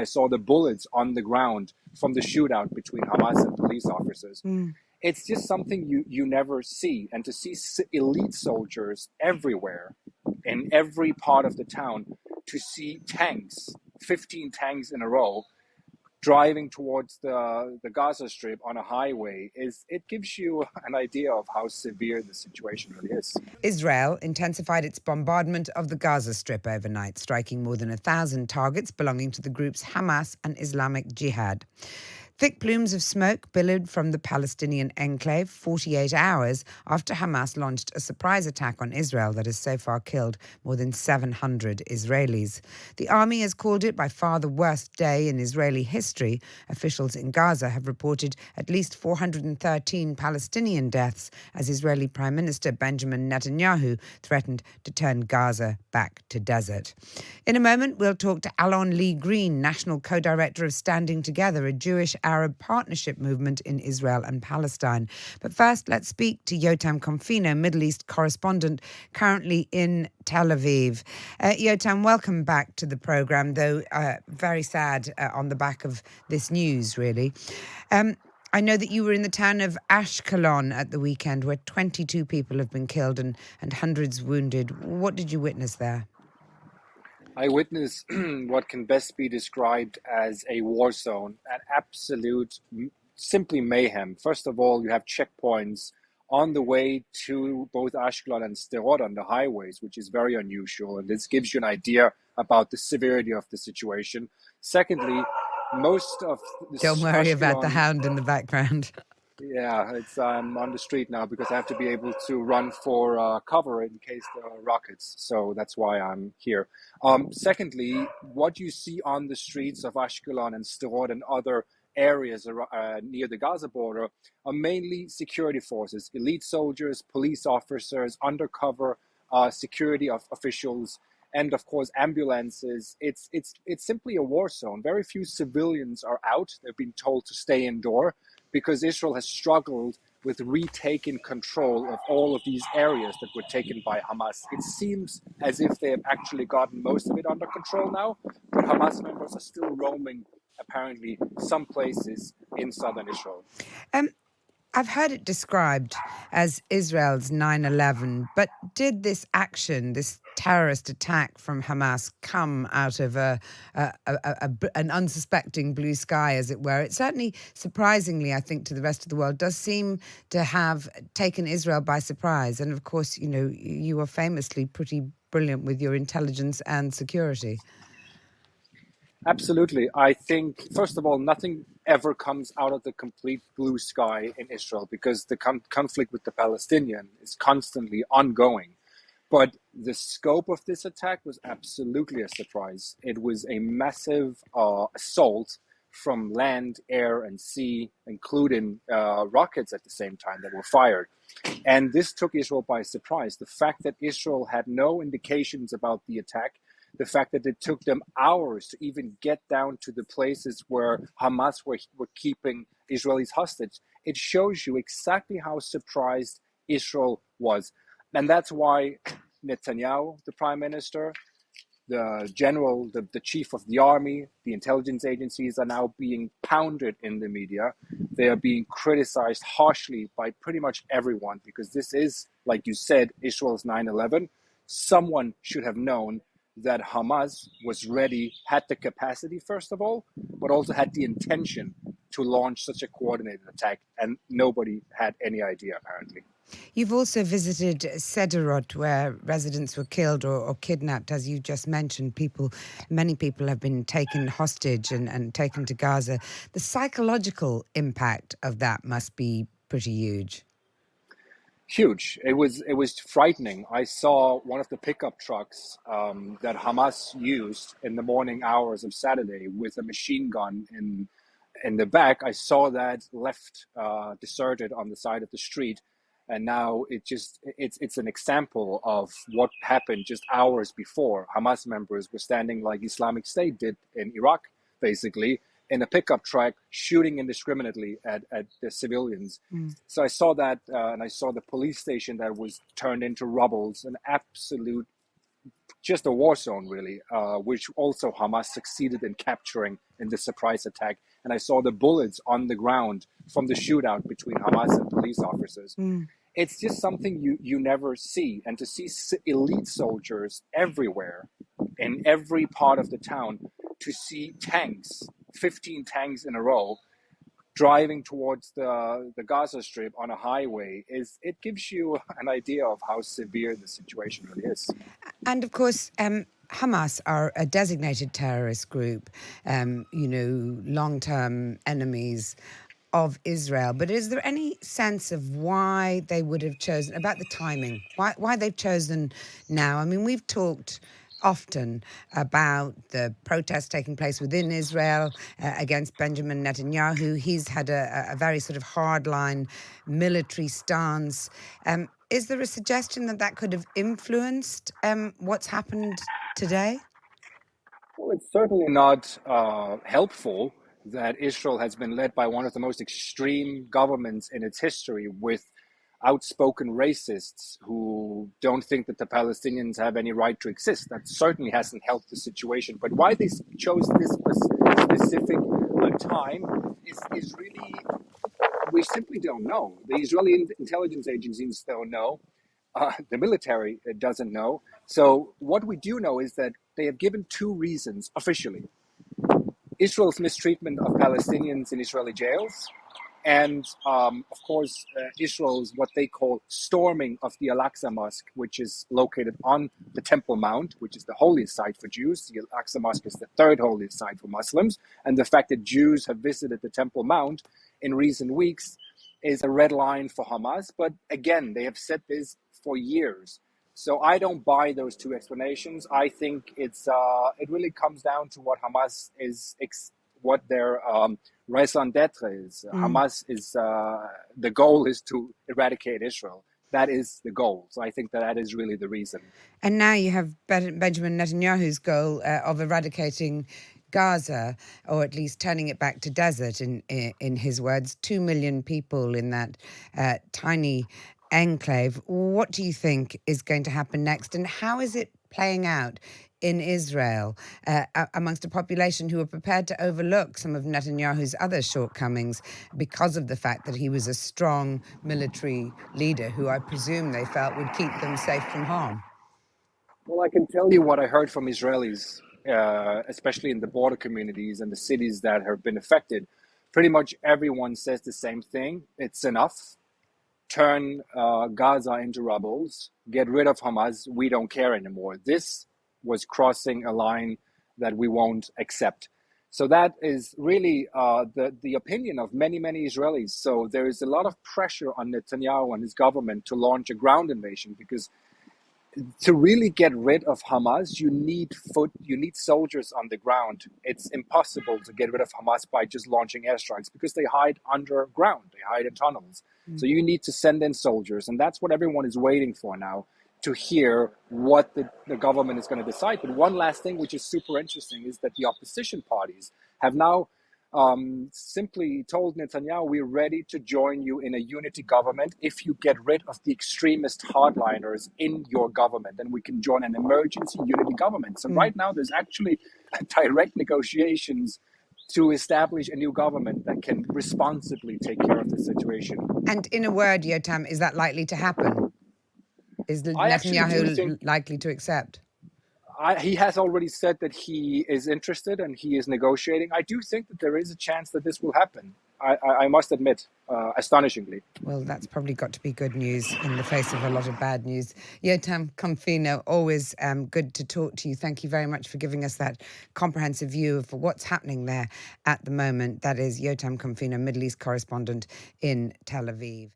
I saw the bullets on the ground from the shootout between Hamas and police officers. It's just something you never see. And to see elite soldiers everywhere, in every part of the town, to see tanks, 15 tanks in a row, driving towards the Gaza Strip on a highway, it gives you an idea of how severe the situation really is. Israel intensified its bombardment of the Gaza Strip overnight, striking more than 1,000 targets belonging to the groups Hamas and Islamic Jihad. Thick plumes of smoke billowed from the Palestinian enclave 48 hours after Hamas launched a surprise attack on Israel that has so far killed more than 700 Israelis. The army has called it by far the worst day in Israeli history. Officials in Gaza have reported at least 413 Palestinian deaths as Israeli Prime Minister Benjamin Netanyahu threatened to turn Gaza back to desert. In a moment, we'll talk to Alon Lee Green, National Co-Director of Standing Together, a Jewish-Arab partnership movement in Israel and Palestine. But first, let's speak to Jotam Confino, Middle East correspondent, currently in Tel Aviv. Jotam, welcome back to the programme, though very sad on the back of this news, really. I know that you were in the town of Ashkelon at the weekend, where 22 people have been killed and hundreds wounded. What did you witness there? I witnessed what can best be described as a war zone, an absolute, simply mayhem. First of all, you have checkpoints on the way to both Ashkelon and Sderot on the highways, which is very unusual. And this gives you an idea about the severity of the situation. Secondly, most of the Don't worry about the Ashkelon... hound in the background. Yeah, I'm on the street now because I have to be able to run for cover in case there are rockets. So that's why I'm here. Secondly, what you see on the streets of Ashkelon and Sderot and other areas near the Gaza border are mainly security forces, elite soldiers, police officers, undercover security officials, and of course ambulances. It's simply a war zone. Very few civilians are out. They've been told to stay indoor, because Israel has struggled with retaking control of all of these areas that were taken by Hamas. It seems as if they have actually gotten most of it under control now, but Hamas members are still roaming, apparently, some places in southern Israel. I've heard it described as Israel's 9/11, but did this action, this terrorist attack from Hamas, come out of an unsuspecting blue sky, as it were? It certainly, surprisingly, I think, to the rest of the world, does seem to have taken Israel by surprise. And of course, you know, you are famously pretty brilliant with your intelligence and security. Absolutely. I think, first of all, nothing ever comes out of the complete blue sky in Israel, because the conflict with the Palestinians is constantly ongoing. But the scope of this attack was absolutely a surprise. It was a massive assault from land, air, and sea, including rockets at the same time that were fired. And this took Israel by surprise. The fact that Israel had no indications about the attack, the fact that it took them hours to even get down to the places where Hamas were keeping Israelis hostage, it shows you exactly how surprised Israel was. And that's why Netanyahu, the prime minister, the general, the chief of the army, the intelligence agencies are now being pounded in the media. They are being criticized harshly by pretty much everyone, because this is, like you said, Israel's 9/11. Someone should have known that Hamas was ready, had the capacity, first of all, but also had the intention to launch such a coordinated attack. And nobody had any idea, apparently. You've also visited Sderot, where residents were killed or kidnapped, as you just mentioned. Many people have been taken hostage and taken to Gaza. The psychological impact of that must be pretty huge. Huge. It was frightening. I saw one of the pickup trucks that Hamas used in the morning hours of Saturday with a machine gun in the back. I saw that left deserted on the side of the street, and now it's an example of what happened just hours before. Hamas members were standing like Islamic State did in Iraq, basically, in a pickup truck, shooting indiscriminately at the civilians. So I saw that, and I saw the police station that was turned into rubble, an absolute just a war zone, really, which also Hamas succeeded in capturing in the surprise attack. And I saw the bullets on the ground from the shootout between Hamas and police officers. It's just something you never see. And to see elite soldiers everywhere, in every part of the town, to see tanks, 15 tanks in a row, driving towards the Gaza Strip on a highway, it gives you an idea of how severe the situation really is. And of course, Hamas are a designated terrorist group, long-term enemies of Israel. But is there any sense of why they would have chosen, about the timing, why they've chosen now? I mean, we've talked often about the protests taking place within Israel against Benjamin Netanyahu. He's had a very sort of hardline military stance. Is there a suggestion that could have influenced what's happened today? Well, it's certainly not helpful that Israel has been led by one of the most extreme governments in its history, with outspoken racists who don't think that the Palestinians have any right to exist. That certainly hasn't helped the situation. But why they chose this specific time is really, we simply don't know. The Israeli intelligence agencies don't know. The military doesn't know. So what we do know is that they have given two reasons officially: Israel's mistreatment of Palestinians in Israeli jails, and of course, Israel's what they call storming of the Al-Aqsa Mosque, which is located on the Temple Mount, which is the holiest site for Jews. The Al-Aqsa Mosque is the third holiest site for Muslims. And the fact that Jews have visited the Temple Mount in recent weeks is a red line for Hamas. But again, they have said this for years. So I don't buy those two explanations. I think it really comes down to what Hamas is, what their raison d'etre is. Hamas is the goal is to eradicate Israel. That is the goal. So I think that is really the reason. And now you have Benjamin Netanyahu's goal of eradicating Gaza, or at least turning it back to desert, in his words. 2 million people in that tiny enclave. What do you think is going to happen next, and how is it playing out in Israel amongst a population who are prepared to overlook some of Netanyahu's other shortcomings because of the fact that he was a strong military leader who I presume they felt would keep them safe from harm? Well, I can tell you what I heard from Israelis, especially in the border communities and the cities that have been affected. Pretty much everyone says the same thing. It's enough. Turn Gaza into rubbles. Get rid of Hamas. We don't care anymore. This was crossing a line that we won't accept. So that is really the opinion of many, many Israelis. So there is a lot of pressure on Netanyahu and his government to launch a ground invasion, because to really get rid of Hamas, you need soldiers on the ground. It's impossible to get rid of Hamas by just launching airstrikes, because they hide underground, they hide in tunnels. So you need to send in soldiers, and that's what everyone is waiting for now, to hear what the government is going to decide. But one last thing, which is super interesting, is that the opposition parties have now simply told Netanyahu, we're ready to join you in a unity government if you get rid of the extremist hardliners in your government, and we can join an emergency unity government. So right now there's actually direct negotiations to establish a new government that can responsibly take care of the situation. And in a word, Jotam, is that likely to happen? Is Netanyahu likely to accept? He has already said that he is interested and he is negotiating. I do think that there is a chance that this will happen. I must admit, astonishingly. Well, that's probably got to be good news in the face of a lot of bad news. Jotam Confino, always good to talk to you. Thank you very much for giving us that comprehensive view of what's happening there at the moment. That is Jotam Confino, Middle East correspondent in Tel Aviv.